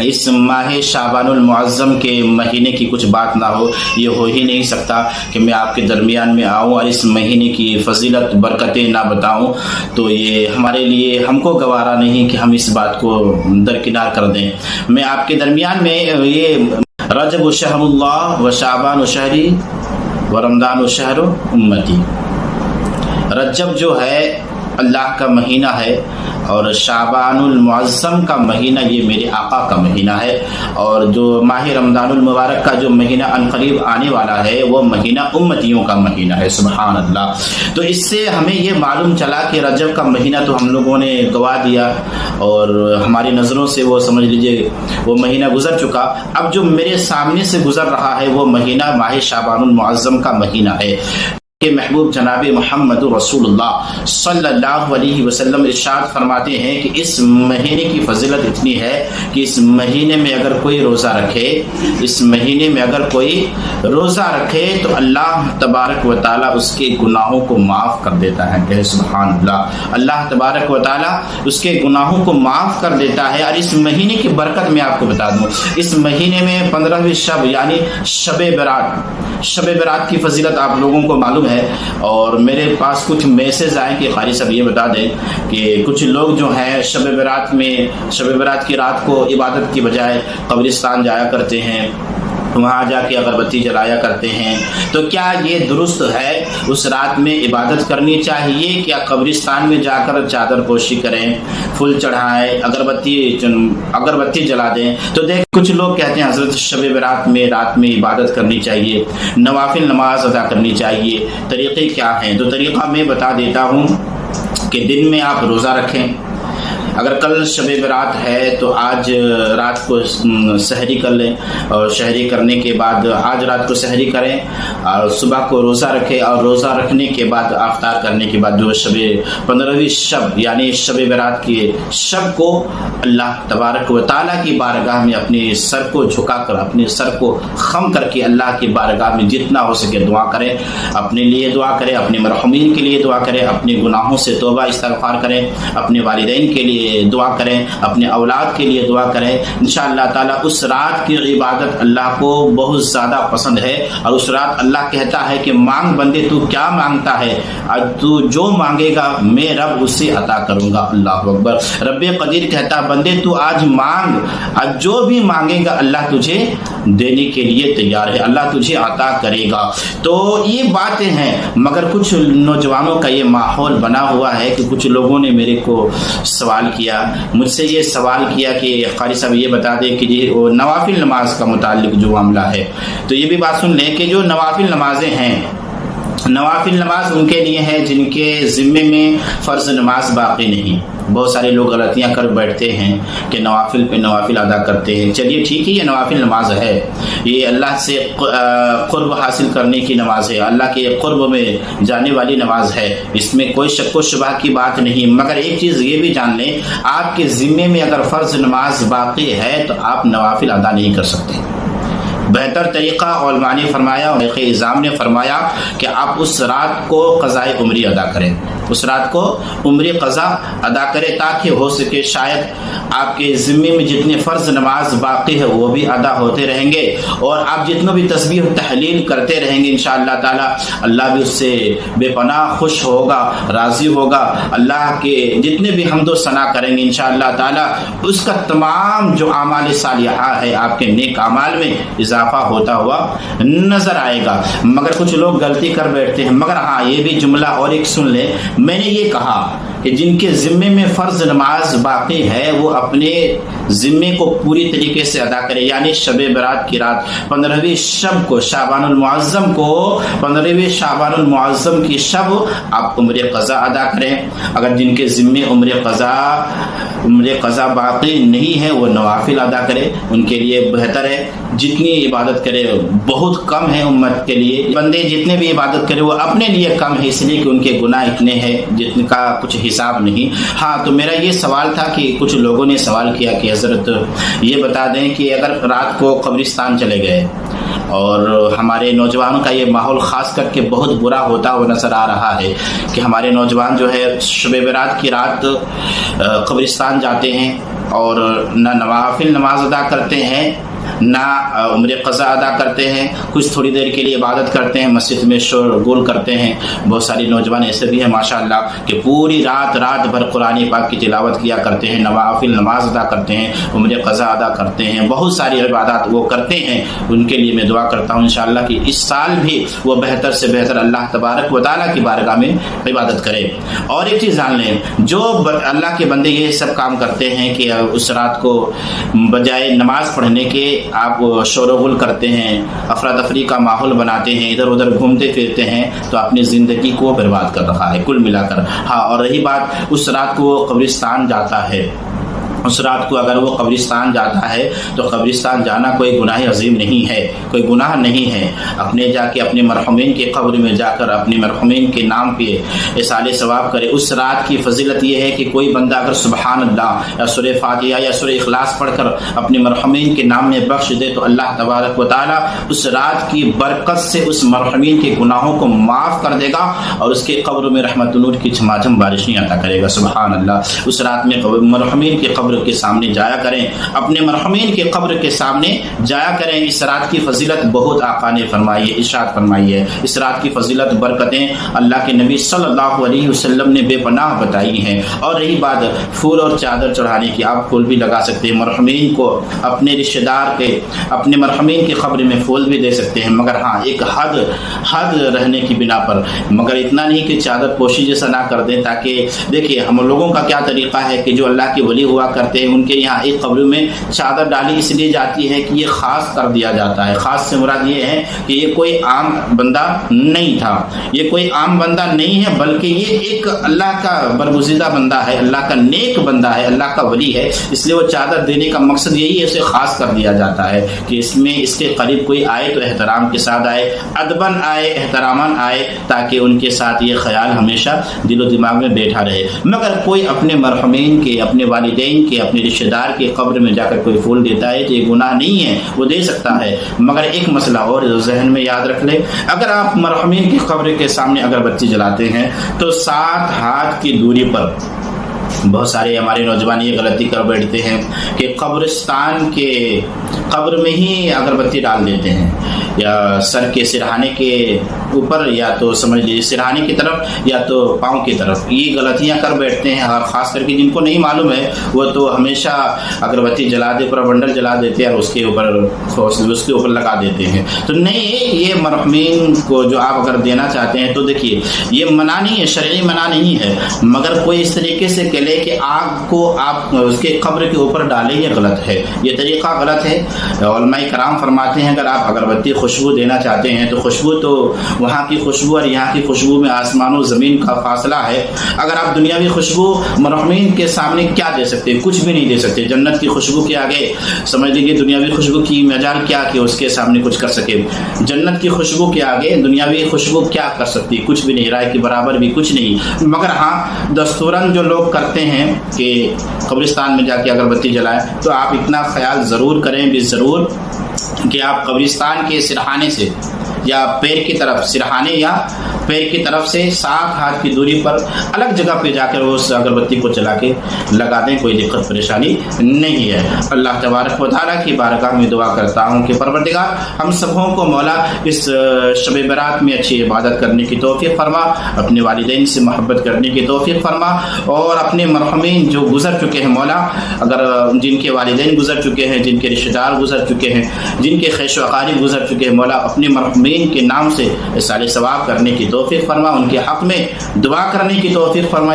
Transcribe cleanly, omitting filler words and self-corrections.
اس ماہ شعبان المعظم کے مہینے کی کچھ بات نہ ہو، یہ ہو ہی نہیں سکتا کہ میں آپ کے درمیان میں آؤں اور اس مہینے کی فضیلت برکتیں نہ بتاؤں، تو یہ ہمارے لیے ہم کو گوارا نہیں کہ ہم اس بات کو درکنار کر دیں۔ میں آپ کے درمیان میں یہ رجب شہر اللہ و شعبان شہری و رمضان شہر امتی، رجب جو ہے اللہ کا مہینہ ہے اور شعبان المعظم کا مہینہ یہ میرے آقا کا مہینہ ہے، اور جو ماہ رمضان المبارک کا جو مہینہ عنقریب آنے والا ہے وہ مہینہ امتیوں کا مہینہ ہے۔ سبحان اللہ۔ تو اس سے ہمیں یہ معلوم چلا کہ رجب کا مہینہ تو ہم لوگوں نے گوا دیا اور ہماری نظروں سے وہ سمجھ لیجئے وہ مہینہ گزر چکا۔ اب جو میرے سامنے سے گزر رہا ہے وہ مہینہ ماہ شعبان المعظم کا مہینہ ہے کہ محبوب جناب محمد رسول اللہ صلی اللہ علیہ وسلم ارشاد فرماتے ہیں کہ اس مہینے کی فضیلت اتنی ہے کہ اس مہینے میں اگر کوئی روزہ رکھے، اس مہینے میں اگر کوئی روزہ رکھے تو اللہ تبارک و تعالیٰ اس کے گناہوں کو معاف کر دیتا ہے۔ کہ سبحان اللہ، اللہ تبارک و تعالیٰ اس کے گناہوں کو معاف کر دیتا ہے۔ اور اس مہینے کی برکت میں آپ کو بتا دوں، اس مہینے میں 15ویں شب یعنی شب برات کی فضیلت آپ لوگوں کو معلوم ہے، اور میرے پاس کچھ میسج آئے کہ قاری صاحب یہ بتا دیں کہ کچھ لوگ جو ہیں شب برات کی رات کو عبادت کی بجائے قبرستان جایا کرتے ہیں، وہاں جا کے اگربتی جلایا کرتے ہیں، تو کیا یہ درست ہے؟ اس رات میں عبادت کرنی چاہیے کیا قبرستان میں جا کر چادر پوشی کریں، پھول چڑھائیں، اگربتی جلا دیں؟ تو دیکھ کچھ لوگ کہتے ہیں حضرت شب برات میں رات میں عبادت کرنی چاہیے، نوافل نماز ادا کرنی چاہیے، طریقے کیا ہیں؟ تو طریقہ میں بتا دیتا ہوں کہ دن میں آپ روزہ رکھیں۔ اگر کل شب برات ہے تو آج رات کو سحری کر لیں، اور سحری کرنے کے بعد آج رات کو سحری کریں اور صبح کو روزہ رکھیں، اور روزہ رکھنے کے بعد افطار کرنے کے بعد جو 15ویں شب یعنی شب برات کی شب کو اللہ تبارک و تعالیٰ کی بارگاہ میں اپنے سر کو جھکا کر، اپنے سر کو خم کر کے اللہ کی بارگاہ میں جتنا ہو سکے دعا کریں، اپنے لیے دعا کریں، اپنے مرحومین کے لیے دعا کریں، اپنے گناہوں سے توبہ استغفار کریں، اپنے والدین کے لیے دعا کریں، اپنے اولاد کے لیے دعا کریں۔ انشاءاللہ تعالیٰ اس رات کی عبادت اللہ کو بہت زیادہ پسند ہے، اور اس رات اللہ کہتا ہے کہ مانگ بندے تو کیا مانگتا ہے، تو جو مانگے گا میں رب اسے عطا کروں گا۔ اللہ اکبر۔ رب قدیر کہتا بندے تو آج مانگ، آج جو بھی مانگے گا اللہ تجھے دینے کے لیے تیار ہے، اللہ تجھے عطا کرے گا۔ تو یہ باتیں ہیں، مگر کچھ نوجوانوں کا یہ ماحول بنا ہوا ہے کہ کچھ لوگوں نے میرے کو سوال کیا، مجھ سے یہ سوال کیا کہ قاری صاحب یہ بتا دیں کہ یہ نوافل نماز کا متعلق جو معاملہ ہے، تو یہ بھی بات سن لیں کہ جو نوافل نمازیں ہیں، نوافل نماز ان کے لیے ہے جن کے ذمے میں فرض نماز باقی نہیں۔ بہت سارے لوگ غلطیاں کر بیٹھتے ہیں کہ نوافل پہ نوافل ادا کرتے ہیں۔ چلیے ٹھیک ہے، یہ نوافل نماز ہے، یہ اللہ سے قرب حاصل کرنے کی نماز ہے، اللہ کے قرب میں جانے والی نماز ہے، اس میں کوئی شک و شبہ کی بات نہیں۔ مگر ایک چیز یہ بھی جان لیں، آپ کے ذمے میں اگر فرض نماز باقی ہے تو آپ نوافل ادا نہیں کر سکتے۔ بہتر طریقہ علماء نے فرمایا، شیخ اعظام نے فرمایا کہ آپ اس رات کو قضائے عمری ادا کریں، اس رات کو عمری قضا ادا کریں تاکہ ہو سکے شاید آپ کے ذمے میں جتنے فرض نماز باقی ہے وہ بھی ادا ہوتے رہیں گے، اور آپ جتنا بھی تسبیح و تحلیل کرتے رہیں گے انشاءاللہ تعالی اللہ بھی اس سے بے پناہ خوش ہوگا، راضی ہوگا۔ اللہ کے جتنے بھی حمد و ثنا کریں گے انشاءاللہ تعالی اس کا تمام جو اعمال صالحہ ہے آپ کے نیک اعمال میں اضافہ ہوتا ہوا نظر آئے گا۔ مگر کچھ لوگ غلطی کر بیٹھتے ہیں۔ مگر ہاں یہ بھی جملہ اور ایک سن لیں، میں نے یہ کہا کہ جن کے ذمے میں فرض نماز باقی ہے وہ اپنے ذمے کو پوری طریقے سے ادا کرے، یعنی شب برات کی رات 15ویں شب کو شعبان المعظم کو 15ویں شعبان المعظم کی شب آپ عمر قضا ادا کریں۔ اگر جن کے ذمے عمر قضا باقی نہیں ہے وہ نوافل ادا کرے، ان کے لیے بہتر ہے۔ جتنی عبادت کرے بہت کم ہے امت کے لیے، بندے جتنے بھی عبادت کرے وہ اپنے لیے کم ہے، اس لیے کہ ان کے گناہ اتنے ہیں جتنے کا کچھ حساب نہیں۔ ہاں تو میرا یہ سوال تھا کہ کچھ لوگوں نے سوال کیا کہ حضرت یہ بتا دیں کہ اگر رات کو قبرستان چلے گئے، اور ہمارے نوجوانوں کا یہ ماحول خاص کر کے بہت برا ہوتا ہوا نظر آ رہا ہے کہ ہمارے نوجوان جو ہے شب برات کی رات قبرستان جاتے ہیں اور نہ نوافل نماز ادا کرتے ہیں، نہ عمر قضا ادا کرتے ہیں، کچھ تھوڑی دیر کے لیے عبادت کرتے ہیں، مسجد میں شور گول کرتے ہیں۔ بہت ساری نوجوان ایسے بھی ہیں ماشاءاللہ کہ پوری رات بھر قرآن پاک کی تلاوت کیا کرتے ہیں، نوافل نماز ادا کرتے ہیں، عمر قضا ادا کرتے ہیں، بہت ساری عبادات وہ کرتے ہیں۔ ان کے لیے میں دعا کرتا ہوں انشاءاللہ کہ اس سال بھی وہ بہتر سے بہتر اللہ تبارک و تعالیٰ کی بارگاہ میں عبادت کرے۔ اور ایک چیز جان لیں، جو اللہ کے بندے یہ سب کام کرتے ہیں کہ اس رات کو بجائے نماز پڑھنے کے آپ شور و غل کرتے ہیں، افراتفری کا ماحول بناتے ہیں، ادھر ادھر گھومتے پھرتے ہیں، تو اپنی زندگی کو برباد کر رہا ہے کل ملا کر۔ ہاں، اور رہی بات اس رات کو وہ قبرستان جاتا ہے، اس رات کو اگر وہ قبرستان جاتا ہے تو قبرستان جانا کوئی گناہ عظیم نہیں ہے، کوئی گناہ نہیں ہے۔ اپنے جا کے اپنے مرحومین کے قبر میں جا کر اپنے مرحومین کے نام پہ اصالہ ثواب کرے۔ اس رات کی فضیلت یہ ہے کہ کوئی بندہ اگر سبحان اللہ یا سورہ فاتحہ یا سورہ اخلاص پڑھ کر اپنے مرحومین کے نام میں بخش دے تو اللہ تبارک و تعالیٰ اس رات کی برکت سے اس مرحومین کے گناہوں کو معاف کر دے گا اور اس کے قبر میں رحمت نور کی جھماجھم بارشیں عطا کرے گا۔ سبحان اللہ۔ اس رات میں مرحومین کے قبر کے سامنے جایا کریں، اپنے مرحومین کے قبر کے سامنے جایا کریں۔ اس رات کی فضیلت بہت آقا نے فرمائی ہے، ارشاد فرمائی ہے۔ اس رات کی فضیلت برکتیں اللہ کے نبی صلی اللہ علیہ وسلم نے بے پناہ بتائی ہیں۔ اور رہی بات پھول اور چادر چڑھانے کی، آپ پھول بھی لگا سکتے ہیں، مرحومین کو اپنے رشتہ دار کے اپنے مرحومین کی قبر میں پھول بھی دے سکتے ہیں، مگر ہاں ایک حد رہنے کی بنا پر، مگر اتنا نہیں کہ چادر پوشی جیسا نہ کر دیں۔ تاکہ دیکھیے ہم لوگوں کا کیا طریقہ ہے کہ جو اللہ کے ولی ہوا کرتے ہیں ان کے یہاں ایک قبر میں چادر ڈالی اس لیے جاتی ہے کہ یہ خاص کر دیا جاتا ہے۔ خاص سے مراد یہ ہے کہ یہ کوئی عام بندہ نہیں تھا، یہ کوئی عام بندہ نہیں ہے، بلکہ یہ ایک اللہ کا برگزیدہ بندہ ہے، اللہ کا نیک بندہ ہے، اللہ کا ولی ہے۔ اس لیے وہ چادر دینے کا مقصد یہی ہے، اسے خاص کر دیا جاتا ہے کہ اس میں اس کے قریب کوئی آئے تو احترام کے ساتھ آئے، ادباً آئے، احتراماً آئے، تاکہ ان کے ساتھ یہ خیال ہمیشہ دل و دماغ میں بیٹھا رہے۔ مگر کوئی اپنے مرحومین کے، اپنے والدین کے، اپنے رشتہ دار کے قبر میں جا کر کوئی پھول دیتا ہے تو یہ گناہ نہیں ہے، وہ دے سکتا ہے۔ مگر ایک مسئلہ اور ذہن میں یاد رکھ لیں، اگر آپ مرحومین کی قبر کے سامنے اگر بتی جلاتے ہیں تو 7 ہاتھ کی دوری پر، بہت سارے ہمارے نوجوان یہ غلطی کر بیٹھتے ہیں کہ قبرستان کے قبر میں ہی اگربتی ڈال دیتے ہیں، یا سر کے سرہانے کے اوپر، یا تو سمجھ لیجیے سرہانے کی طرف یا تو پاؤں کی طرف، یہ غلطیاں کر بیٹھتے ہیں۔ اور خاص کر کے جن کو نہیں معلوم ہے وہ تو ہمیشہ اگربتی جلا دے، پورا بنڈل جلا دیتے ہیں اور اس کے اوپر لگا دیتے ہیں۔ تو نہیں، یہ مرحومین کو جو آپ اگر دینا چاہتے ہیں تو دیکھیے یہ منع نہیں ہے، شرعی منع نہیں ہے، مگر کوئی اس طریقے سے کہ لے کہ آگ کو آپ اس کے قبر کے اوپر ڈالیں، یہ غلط ہے، یہ طریقہ غلط ہے۔ علماء کرام فرماتے ہیں اگر آپ اگربتی خوشبو دینا چاہتے ہیں تو خوشبو تو وہاں کی خوشبو اور یہاں کی خوشبو میں آسمان و زمین کا فاصلہ ہے۔ اگر آپ دنیاوی خوشبو مرحومین کے سامنے کیا دے سکتے، کچھ بھی نہیں دے سکتے۔ جنت کی خوشبو کے آگے سمجھ لیجیے دنیاوی خوشبو کی مجال کیا کہ اس کے سامنے کچھ کر سکے۔ جنت کی خوشبو کے آگے دنیاوی خوشبو کیا کر سکتی، کچھ بھی نہیں، رائے کے برابر بھی کچھ نہیں۔ مگر ہاں دستوراً جو لوگ کرتے ہیں کہ قبرستان میں جا کے اگربتی جلائیں، تو آپ اتنا خیال ضرور کریں بھی ضرور کہ آپ قبرستان کے سرہانے سے یا پیر کی طرف، سرہانے یا پیر کی طرف سے 7 ہاتھ کی دوری پر الگ جگہ پہ جا کر اس اگربتی کو چلا کے لگا دیں، کوئی دقت پریشانی نہیں ہے۔ اللہ تبارک و تعالیٰ کی بارگاہ میں دعا کرتا ہوں کہ پروردگار ہم سبوں کو مولا اس شب برات میں اچھی عبادت کرنے کی توفیق فرما، اپنے والدین سے محبت کرنے کی توفیق فرما، اور اپنے مرحومین جو گزر چکے ہیں مولا، اگر جن کے والدین گزر چکے ہیں، جن کے رشتہ دار گزر چکے ہیں، جن کے خیش و اقارب گزر چکے ہیں مولا، اپنے مرحومین کے نام سے اصالہ ثواب کرنے کی توفیق فرما، ان کے حق میں دعا کرنے کی توفیق فرما۔